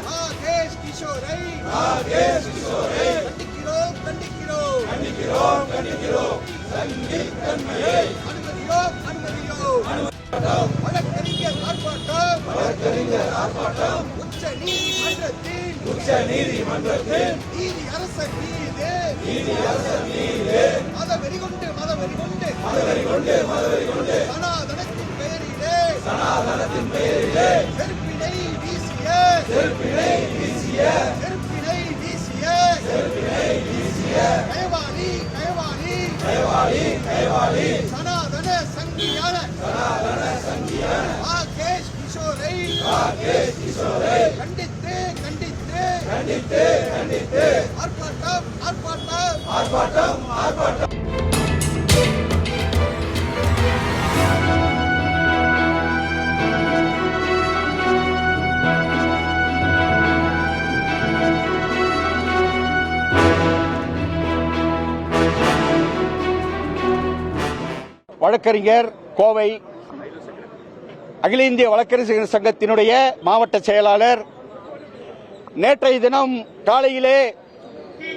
ராகேஷ் கிஷோரை கண்டிக்கிறோம். அனுமதியோ வழக்கறிஞர் ஆர்ப்பாட்டம் உச்ச நீதிமன்றத்தின் நீதி அரசர் மீது மதவெறி கொண்டு சனாதனத்தின் பெயரிலே செருப்பினை வீசிய கயவாளி சனாதன சங்கியான ராகேஷ் கிஷோரை கண்டித்து ஆர்ப்பாட்டம். வழக்கறிஞர் கோவை அகில இந்திய வழக்கறிஞர் சங்கத்தினுடைய மாவட்ட செயலாளர் நேற்றைய தினம் காலையிலே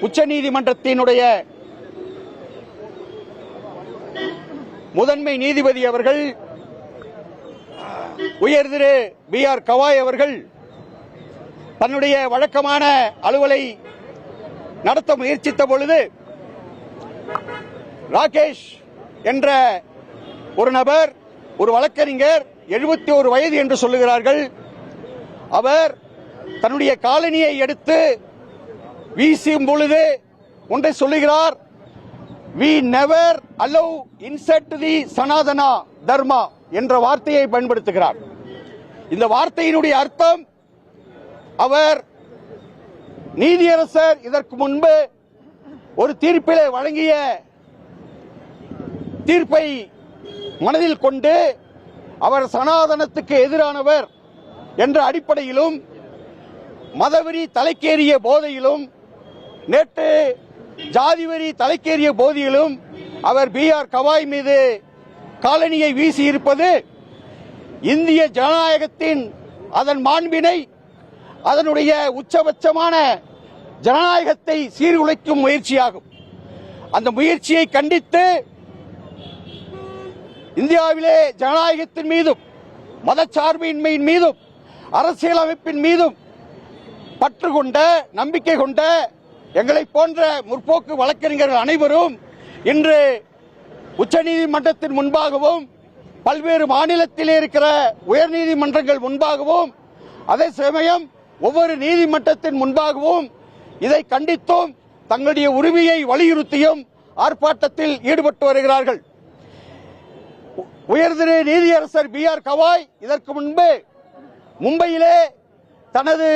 உச்சநீதிமன்றத்தினுடைய முதன்மை நீதிபதி அவர்கள் உயர் திரு BR கவாய் அவர்கள் தன்னுடைய வழக்கமான அலுவலை நடத்த முயற்சித்த பொழுது ராகேஷ் என்ற ஒரு நபர், ஒரு வழக்கறிஞர், 71 வயது என்று சொல்லுகிறார்கள். அவர் தன்னுடைய காலணியை எடுத்து வீசும் பொழுது ஒன்றை சொல்லுகிறார், we never allow insult to the sanadana dharma என்ற வார்த்தையை பயன்படுத்துகிறார். இந்த வார்த்தையினுடைய அர்த்தம், அவர் நீதியரசர் இதற்கு முன்பு ஒரு தீர்ப்பிலே வழங்கிய தீர்ப்பை மனதில் கொண்டு அவர் சனாதனத்துக்கு எதிரானவர் என்ற அடிப்படையிலும் மதவெறி தலைக்கேறிய போதையிலும் நேற்று ஜாதிவெறி தலைக்கேறிய போதிலும் அவர் BR கவாய் மீது காலணியை வீசியிருப்பது இந்திய ஜனநாயகத்தின் அதன் மாண்பினை, அதனுடைய உச்சபட்சமான ஜனநாயகத்தை சீர்குலைக்கும் முயற்சியாகும். அந்த முயற்சியை கண்டித்து இந்தியாவிலே ஜனநாயகத்தின் மீதும் மதச்சார்பின்மையின் மீதும் அரசியலமைப்பின் மீதும் பற்று கொண்ட, நம்பிக்கை கொண்ட எங்களை போன்ற முற்போக்கு வழக்கறிஞர்கள் அனைவரும் இன்று உச்சநீதிமன்றத்தின் முன்பாகவும் பல்வேறு மாநிலத்திலே இருக்கிற உயர்நீதிமன்றங்கள் முன்பாகவும் அதே சமயம் ஒவ்வொரு நீதிமன்றத்தின் முன்பாகவும் இதை கண்டித்தும் தங்களுடைய உரிமையை வலியுறுத்தியும் ஆர்ப்பாட்டத்தில் ஈடுபட்டு வருகிறார்கள். உயர்திரு நீதியரசர் BR கவாய் இதற்கு முன்பு மும்பையிலே தனது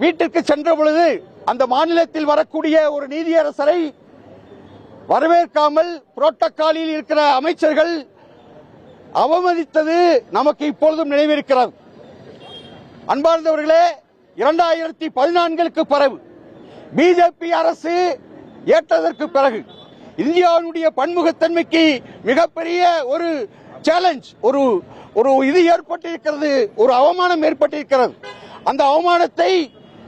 வீட்டிற்கு சென்ற பொழுது அந்த மாநிலத்தில் வரக்கூடிய ஒரு நீதியரசரை வரவேற்காமல் புரோட்டோகாலில் இருக்கிற அமைச்சர்கள் அவமதித்தது நமக்கு இப்பொழுதும் நினைவிருக்கிறது. அன்பார்ந்தவர்களே, 2014க்கு பிறகு பிஜேபி அரசு ஏற்றதற்கு பிறகு இந்தியாவுடைய பன்முகத்தன்மைக்கு மிகப்பெரிய ஒரு சேலஞ்ச், ஒரு இது ஏற்பட்டிருக்கிறது, ஒரு அவமானம் ஏற்பட்டிருக்கிறது. அந்த அவமானத்தை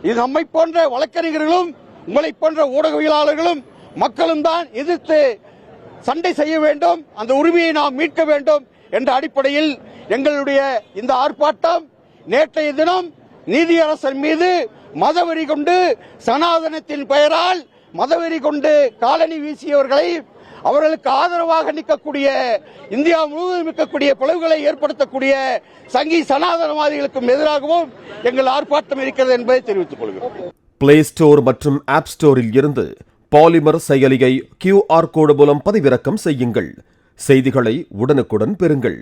இது நம்மை போன்ற வழக்கறிஞர்களும் உங்களை போன்ற ஊடகவியலாளர்களும் மக்களும் தான் எதிர்த்து சண்டை செய்ய வேண்டும். அந்த உரிமையை நாம் மீட்க வேண்டும் என்ற அடிப்படையில் எங்களுடைய இந்த ஆர்ப்பாட்டம் நேற்றைய தினம் நீதியரசர் மீது மதவெறி கொண்டு, சனாதனத்தின் பெயரால் மதவெறி கொண்டு காலணி வீசியவர்களை, அவர்களுக்கு ஆதரவாக நிற்கக்கூடிய, இந்தியா முழுவதும் இருக்கக்கூடிய பிளவுகளை ஏற்படுத்தக்கூடிய சங்கி சனாதனவாதிகளுக்கும் எதிராகவும் எங்கள் ஆர்ப்பாட்டம் இருக்கிறது என்பதை தெரிவித்துக் கொள்கிறோம். பிளே ஸ்டோர் மற்றும் ஆப் ஸ்டோரில் இருந்து பாலிமர் செயலியை QR கோடு மூலம் பதிவிறக்கம் செய்யுங்கள். செய்திகளை உடனுக்குடன் பெறுங்கள்.